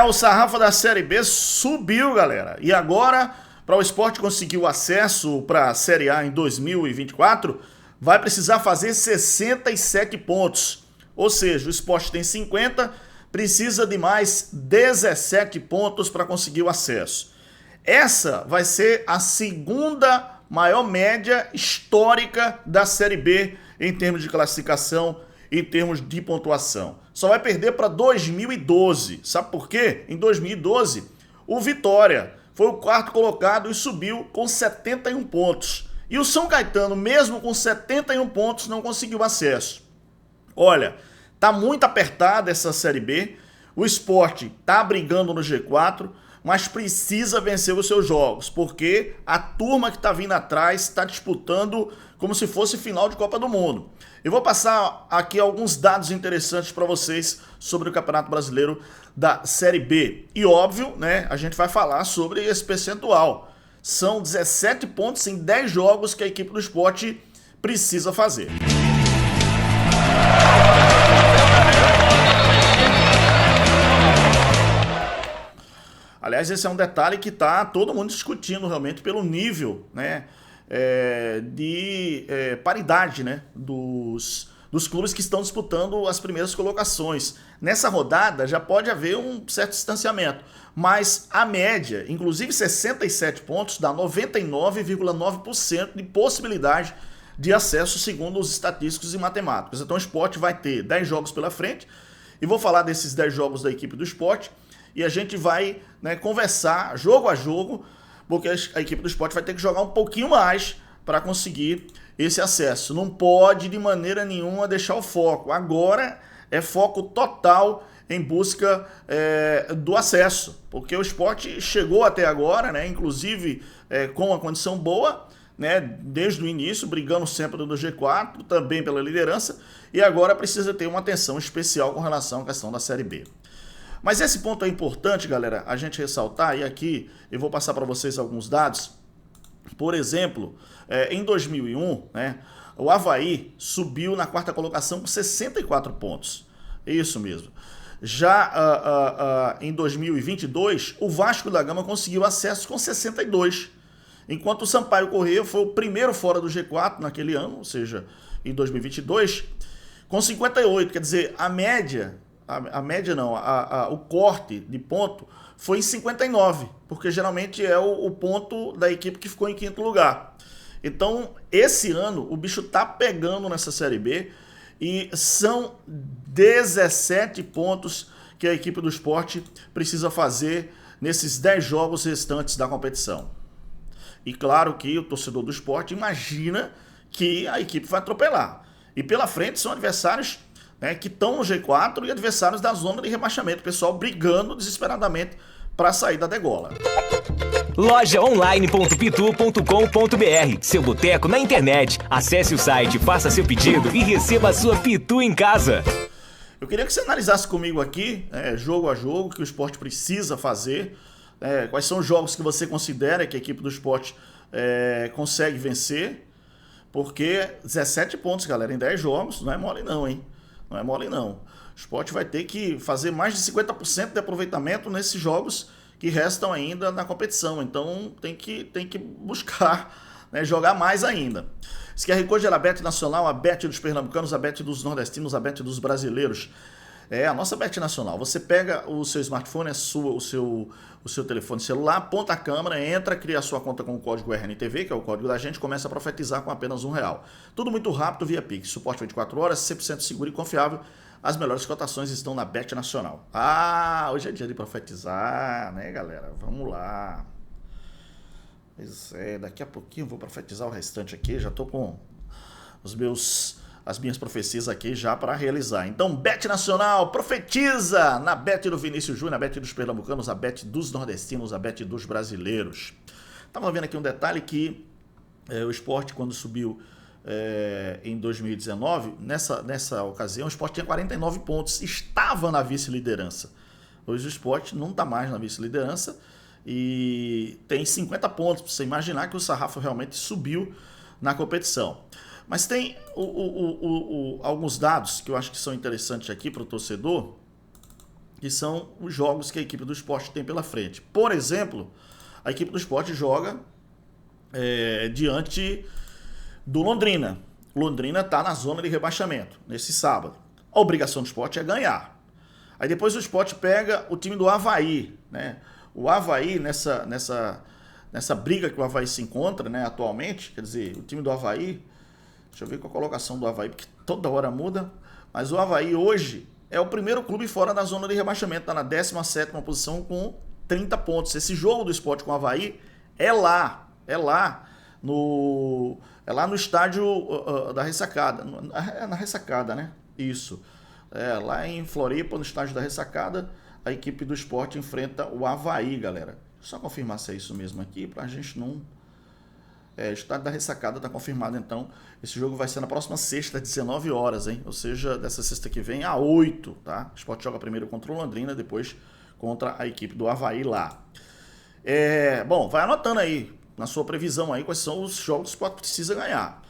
O sarrafo da Série B subiu, galera. E agora, para o Sport conseguir o acesso para a Série A em 2024, vai precisar fazer 67 pontos. Ou seja, o Sport tem 50, precisa de mais 17 pontos para conseguir o acesso. Essa vai ser a segunda maior média histórica da Série B em termos de classificação, em termos de pontuação. Só vai perder para 2012. Sabe por quê? Em 2012, o Vitória foi o quarto colocado e subiu com 71 pontos. E o São Caetano, mesmo com 71 pontos, não conseguiu acesso. Olha, tá muito apertada essa Série B. O Sport tá brigando no G4, mas precisa vencer os seus jogos, porque a turma que está vindo atrás está disputando como se fosse final de Copa do Mundo. Eu vou passar aqui alguns dados interessantes para vocês sobre o Campeonato Brasileiro da Série B. E óbvio, né, a gente vai falar sobre esse percentual. São 17 pontos em 10 jogos que a equipe do Sport precisa fazer. Aliás, esse é um detalhe que está todo mundo discutindo realmente pelo nível, né, de paridade, né, dos clubes que estão disputando as primeiras colocações. Nessa rodada já pode haver um certo distanciamento, mas a média, inclusive 67 pontos, dá 99,9% de possibilidade de acesso segundo os estatísticos e matemáticos. Então o Sport vai ter 10 jogos pela frente e vou falar desses 10 jogos da equipe do Sport. E a gente vai, né, conversar jogo a jogo, porque a equipe do Sport vai ter que jogar um pouquinho mais para conseguir esse acesso. Não pode de maneira nenhuma deixar o foco. Agora é foco total em busca do acesso, porque o Sport chegou até agora, né, inclusive com uma condição boa, né, desde o início, brigando sempre no G4, também pela liderança, e agora precisa ter uma atenção especial com relação à questão da Série B. Mas esse ponto é importante, galera, a gente ressaltar, e aqui eu vou passar para vocês alguns dados. Por exemplo, em 2001, né, o Avaí subiu na quarta colocação com 64 pontos. Isso mesmo. Já em 2022, o Vasco da Gama conseguiu acesso com 62, enquanto o Sampaio Corrêa foi o primeiro fora do G4 naquele ano, ou seja, em 2022, com 58. Quer dizer, a média... o corte de ponto foi em 59, porque geralmente é o ponto da equipe que ficou em quinto lugar. Então, esse ano, o bicho tá pegando nessa Série B e são 17 pontos que a equipe do Sport precisa fazer nesses 10 jogos restantes da competição. E claro que o torcedor do Sport imagina que a equipe vai atropelar. E pela frente são adversários, né, que estão no G4 e adversários da zona de rebaixamento. O pessoal brigando desesperadamente para sair da degola. Lojaonline.pitu.com.br, seu boteco na internet. Acesse o site, faça seu pedido e receba a sua Pitu em casa. Eu queria que você analisasse comigo aqui, jogo a jogo, que o Sport precisa fazer. Quais são os jogos que você considera que a equipe do Sport consegue vencer. Porque 17 pontos, galera, em 10 jogos, não é mole não, hein? Não é mole não. O Sport vai ter que fazer mais de 50% de aproveitamento nesses jogos que restam ainda na competição. Então tem que buscar, né, jogar mais ainda. Esse QR Code era a Bet Nacional, a Bet dos pernambucanos, a Bet dos nordestinos, a Bet dos brasileiros. É a nossa Bet Nacional. Você pega o seu smartphone, o seu telefone celular, aponta a câmera, entra, cria a sua conta com o código RNTV, que é o código da gente, começa a profetizar com apenas R$1. Tudo muito rápido via Pix. Suporte 24 horas, 100% seguro e confiável. As melhores cotações estão na Bet Nacional. Hoje é dia de profetizar, né, galera? Vamos lá. Pois daqui a pouquinho eu vou profetizar o restante aqui. Já tô com as minhas profecias aqui já para realizar. Então, Bet Nacional, profetiza na Bet do Vinícius Júnior, a Bet dos pernambucanos, a Bet dos nordestinos, a Bet dos brasileiros. Estava vendo aqui um detalhe que o Sport, quando subiu em 2019, nessa ocasião, o Sport tinha 49 pontos, estava na vice-liderança. Hoje o Sport não está mais na vice-liderança e tem 50 pontos, para você imaginar que o sarrafo realmente subiu na competição. Mas tem alguns dados que eu acho que são interessantes aqui para o torcedor. que são os jogos que a equipe do Sport tem pela frente. Por exemplo, a equipe do Sport joga diante do Londrina. Londrina está na zona de rebaixamento, nesse sábado. A obrigação do Sport é ganhar. Aí depois o Sport pega o time do Avaí, né? O Avaí, nessa briga que o Avaí se encontra, né, atualmente, quer dizer, o time do Avaí, deixa eu ver qual a colocação do Avaí, porque toda hora muda, mas o Avaí hoje é o primeiro clube fora da zona de rebaixamento, está na 17ª posição com 30 pontos. Esse jogo do Sport com o Avaí é lá no estádio da Ressacada, na Ressacada, né? Isso. Lá em Floripa, no estádio da Ressacada, a equipe do Sport enfrenta o Avaí, galera. Só confirmar se é isso mesmo aqui, pra gente não... o estádio da Ressacada tá confirmado, então. Esse jogo vai ser na próxima sexta, 19 horas, hein? Ou seja, dessa sexta que vem, a 8, tá? O Sport joga primeiro contra o Londrina, depois contra a equipe do Avaí lá. Bom, vai anotando aí, na sua previsão aí, quais são os jogos que o Sport precisa ganhar.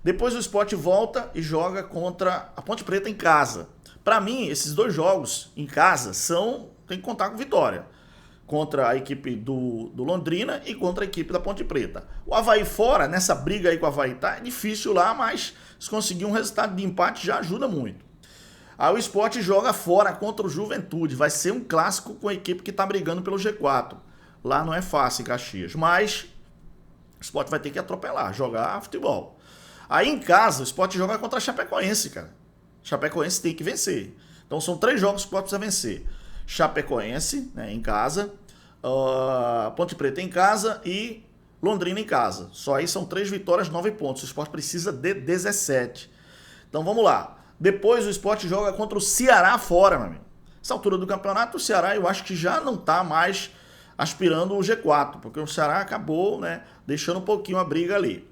Depois o Sport volta e joga contra a Ponte Preta em casa. Para mim, esses dois jogos em casa tem que contar com vitória. Contra a equipe do Londrina e contra a equipe da Ponte Preta. O Avaí fora, nessa briga aí com o Avaí, tá difícil lá, mas se conseguir um resultado de empate já ajuda muito. Aí o Sport joga fora contra o Juventude. Vai ser um clássico com a equipe que tá brigando pelo G4. Lá não é fácil em Caxias, mas o Sport vai ter que atropelar, jogar futebol. Aí em casa, o Sport joga contra a Chapecoense, cara. Chapecoense tem que vencer. Então são 3 jogos que o Sport precisa vencer. Chapecoense, né, em casa, Ponte Preta em casa e Londrina em casa. Só aí são 3 vitórias, 9 pontos. O Sport precisa de 17. Então vamos lá. Depois o Sport joga contra o Ceará fora, meu amigo. Nessa altura do campeonato, o Ceará eu acho que já não está mais aspirando o G4, porque o Ceará acabou, né, deixando um pouquinho a briga ali.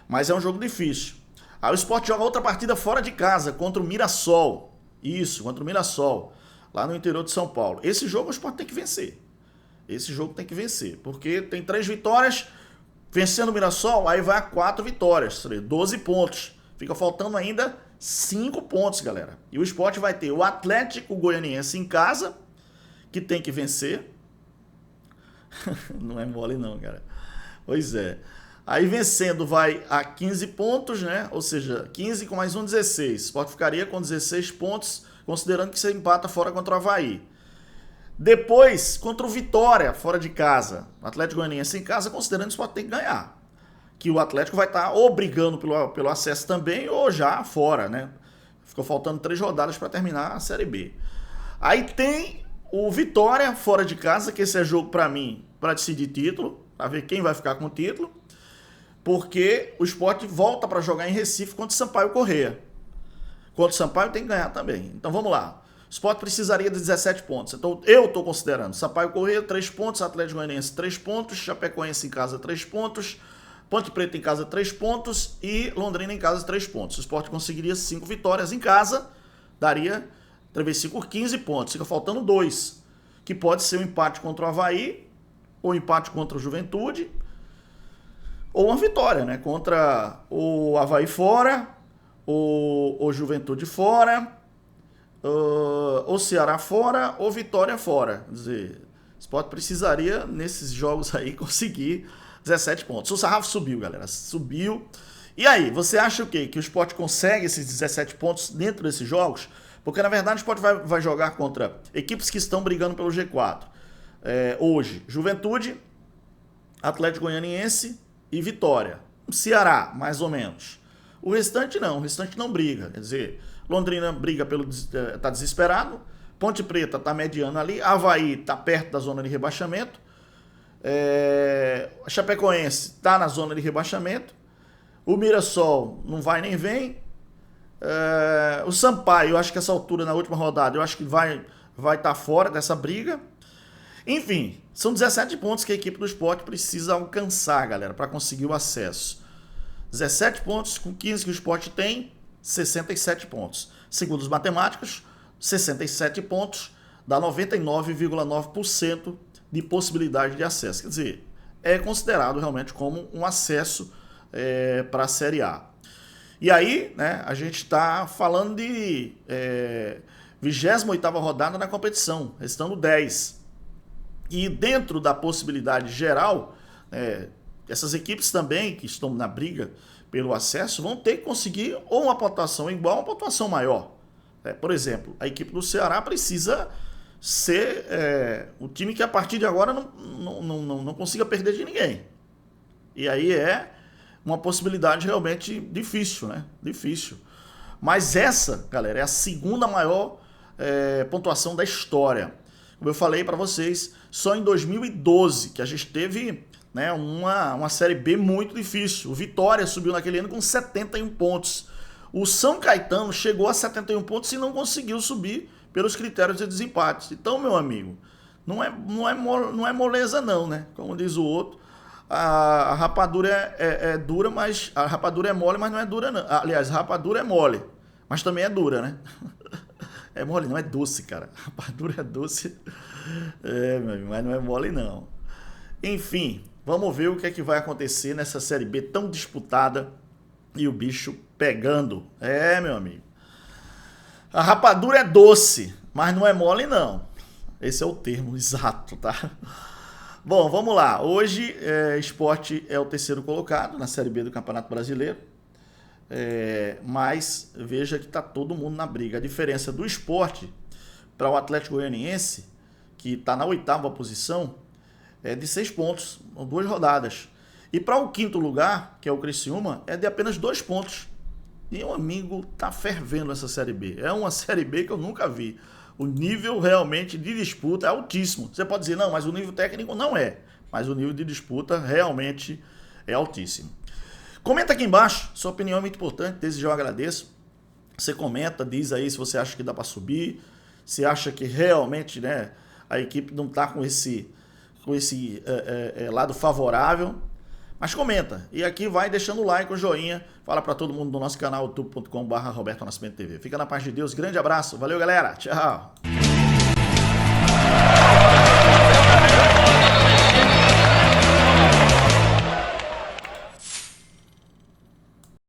Mas é um jogo difícil. Aí o Sport joga outra partida fora de casa, contra o Mirassol. Isso, contra o Mirassol, lá no interior de São Paulo. Esse jogo o Sport tem que vencer. Esse jogo tem que vencer, porque tem 3 vitórias, vencendo o Mirassol, aí vai a 4 vitórias, 12 pontos. Fica faltando ainda 5 pontos, galera. E o Sport vai ter o Atlético Goianiense em casa, que tem que vencer. Não é mole não, cara. Pois é. Aí vencendo vai a 15 pontos, né? Ou seja, 15 com mais um, 16. O Sport ficaria com 16 pontos, considerando que você empata fora contra o Avaí. Depois, contra o Vitória, fora de casa. O Atlético Goianiense em casa, considerando que o Sport tem que ganhar. Que o Atlético vai estar ou brigando pelo acesso também, ou já fora, né? Ficou faltando 3 rodadas para terminar a Série B. Aí tem o Vitória, fora de casa, que esse é jogo para mim, para decidir título, para ver quem vai ficar com o título. Porque o Sport volta para jogar em Recife contra o Sampaio Corrêa. Contra o Sampaio tem que ganhar também. Então vamos lá. O Sport precisaria de 17 pontos. Então eu estou considerando Sampaio Corrêa 3 pontos, Atlético Goianiense 3 pontos, Chapecoense em casa 3 pontos, Ponte Preta em casa 3 pontos e Londrina em casa 3 pontos. O Sport conseguiria 5 vitórias em casa, daria 3 vezes 5, 15 pontos. Fica faltando 2, que pode ser um empate contra o Avaí ou um empate contra o Juventude, ou uma vitória, né? Contra o Avaí fora, o Juventude fora, o Ceará fora, ou Vitória fora. Quer dizer, o Sport precisaria, nesses jogos aí, conseguir 17 pontos. O sarrafo subiu, galera. Subiu. E aí, você acha o quê? Que o Sport consegue esses 17 pontos dentro desses jogos? Porque, na verdade, o Sport vai jogar contra equipes que estão brigando pelo G4. Hoje, Juventude, Atlético Goianiense e Vitória. Ceará, mais ou menos. O restante não briga. Quer dizer, Londrina briga tá desesperado, Ponte Preta tá mediano ali, Avaí tá perto da zona de rebaixamento, a Chapecoense tá na zona de rebaixamento, o Mirassol não vai nem vem, o Sampaio, eu acho que essa altura na última rodada, eu acho que vai estar fora dessa briga. Enfim, são 17 pontos que a equipe do Sport precisa alcançar, galera, para conseguir o acesso. 17 pontos com 15 que o Sport tem, 67 pontos. Segundo os matemáticos, 67 pontos dá 99,9% de possibilidade de acesso. Quer dizer, é considerado realmente como um acesso para a Série A. E aí, né, a gente está falando de 28ª rodada na competição, restando 10. E dentro da possibilidade geral, essas equipes também que estão na briga pelo acesso vão ter que conseguir ou uma pontuação igual ou uma pontuação maior. Por exemplo, a equipe do Ceará precisa ser o time que a partir de agora não consiga perder de ninguém. E aí é uma possibilidade realmente difícil, né? Difícil. Mas essa, galera, é a segunda maior pontuação da história. Como eu falei para vocês, só em 2012 que a gente teve, né, uma Série B muito difícil. O Vitória subiu naquele ano com 71 pontos. O São Caetano chegou a 71 pontos e não conseguiu subir pelos critérios de desempate. Então, meu amigo, não é moleza não, né? Como diz o outro, a rapadura é dura, mas a rapadura é mole, mas não é dura não. Aliás, a rapadura é mole, mas também é dura, né? É mole, não é doce, cara. A rapadura é doce, meu amigo, mas não é mole não. Enfim, vamos ver o que é que vai acontecer nessa Série B tão disputada e o bicho pegando. Meu amigo. A rapadura é doce, mas não é mole não. Esse é o termo exato, tá? Bom, vamos lá. Hoje, Sport é o terceiro colocado na Série B do Campeonato Brasileiro. Mas veja que está todo mundo na briga. A diferença do Sport para o Atlético Goianiense, que está na 8ª posição, é de 6 pontos, 2 rodadas. E para o 5º lugar, que é o Criciúma, é de apenas 2 pontos. E o amigo tá fervendo essa Série B. É uma Série B que eu nunca vi. O nível realmente de disputa é altíssimo. Você pode dizer, não, mas o nível técnico não é. Mas o nível de disputa realmente é altíssimo. Comenta aqui embaixo, sua opinião é muito importante, desde já eu agradeço. Você comenta, diz aí se você acha que dá para subir, se acha que realmente, né, a equipe não está com esse lado favorável. Mas comenta, e aqui vai deixando o like, o joinha, fala para todo mundo do nosso canal youtube.com/Roberto Nascimento TV. Fica na paz de Deus, grande abraço, valeu galera, tchau!